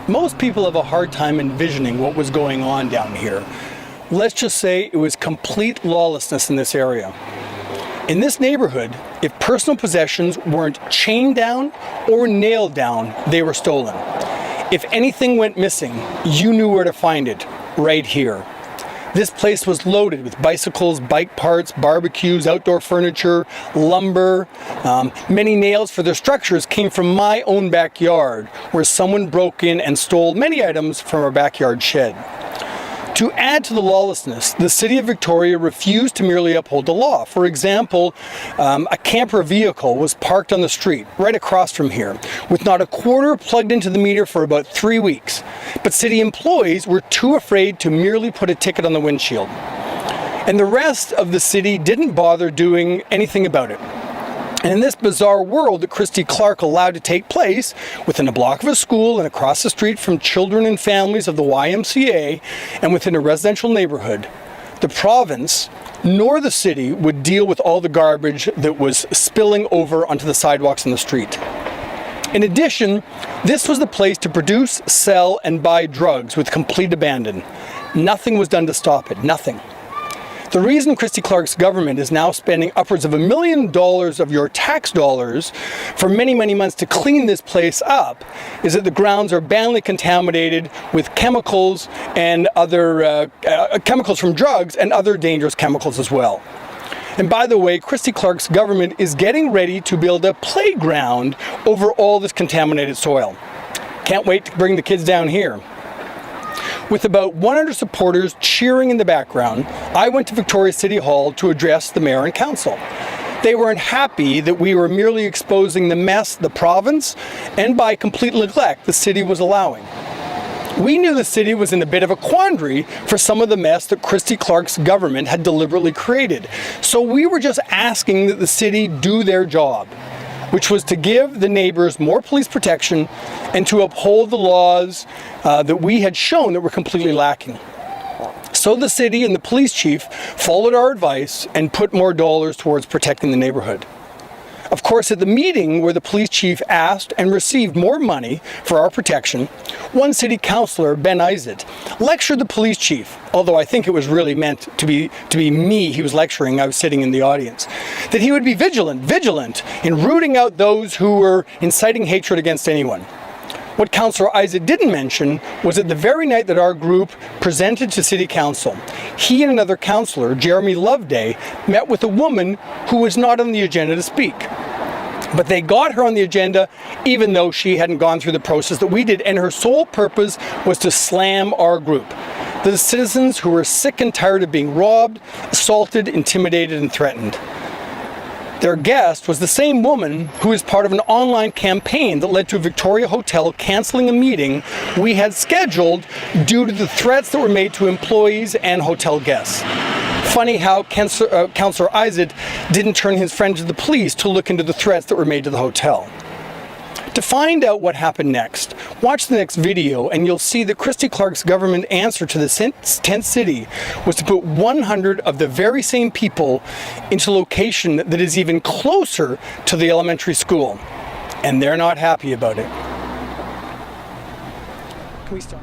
Most people have a hard time envisioning what was going on down here. Let's just say it was complete lawlessness in this area. In this neighborhood, if personal possessions weren't chained down or nailed down, they were stolen. If anything went missing, you knew where to find it, right here. This place was loaded with bicycles, bike parts, barbecues, outdoor furniture, lumber. Many nails for their structures came from my own backyard, where someone broke in and stole many items from our backyard shed. To add to the lawlessness, the City of Victoria refused to merely uphold the law. For example, a camper vehicle was parked on the street right across from here, with not a quarter plugged into the meter for about 3 weeks. But city employees were too afraid to merely put a ticket on the windshield. And the rest of the city didn't bother doing anything about it. And in this bizarre world that Christy Clark allowed to take place within a block of a school and across the street from children and families of the YMCA and within a residential neighborhood, the province nor the city would deal with all the garbage that was spilling over onto the sidewalks and the street. In addition, this was the place to produce, sell, and buy drugs with complete abandon. Nothing was done to stop it, nothing. The reason Christy Clark's government is now spending upwards of $1 million of your tax dollars for many, many months to clean this place up is that the grounds are badly contaminated with chemicals and other chemicals from drugs and other dangerous chemicals as well. And by the way, Christy Clark's government is getting ready to build a playground over all this contaminated soil. Can't wait to bring the kids down here. With about 100 supporters cheering in the background, I went to Victoria City Hall to address the mayor and council. They weren't happy that we were merely exposing the mess the province and by complete neglect the city was allowing. We knew the city was in a bit of a quandary for some of the mess that Christy Clark's government had deliberately created. So we were just asking that the city do their job, which was to give the neighbors more police protection and to uphold the laws that we had shown that were completely lacking. So the city and the police chief followed our advice and put more dollars towards protecting the neighborhood. Of course, at the meeting where the police chief asked and received more money for our protection, one city councillor, Ben Isaac, lectured the police chief, although I think it was really meant to be me he was lecturing, I was sitting in the audience, that he would be vigilant in rooting out those who were inciting hatred against anyone. What Councillor Isaac didn't mention was that the very night that our group presented to City Council, he and another councillor, Jeremy Loveday, met with a woman who was not on the agenda to speak. But they got her on the agenda even though she hadn't gone through the process that we did, and her sole purpose was to slam our group. The citizens who were sick and tired of being robbed, assaulted, intimidated, and threatened. Their guest was the same woman who was part of an online campaign that led to a Victoria Hotel cancelling a meeting we had scheduled due to the threats that were made to employees and hotel guests. Funny how Councillor Isaac didn't turn his friend to the police to look into the threats that were made to the hotel. To find out what happened next, watch the next video and you'll see that Christy Clark's government answer to the tent city was to put 100 of the very same people into a location that is even closer to the elementary school. And they're not happy about it. Can we stop?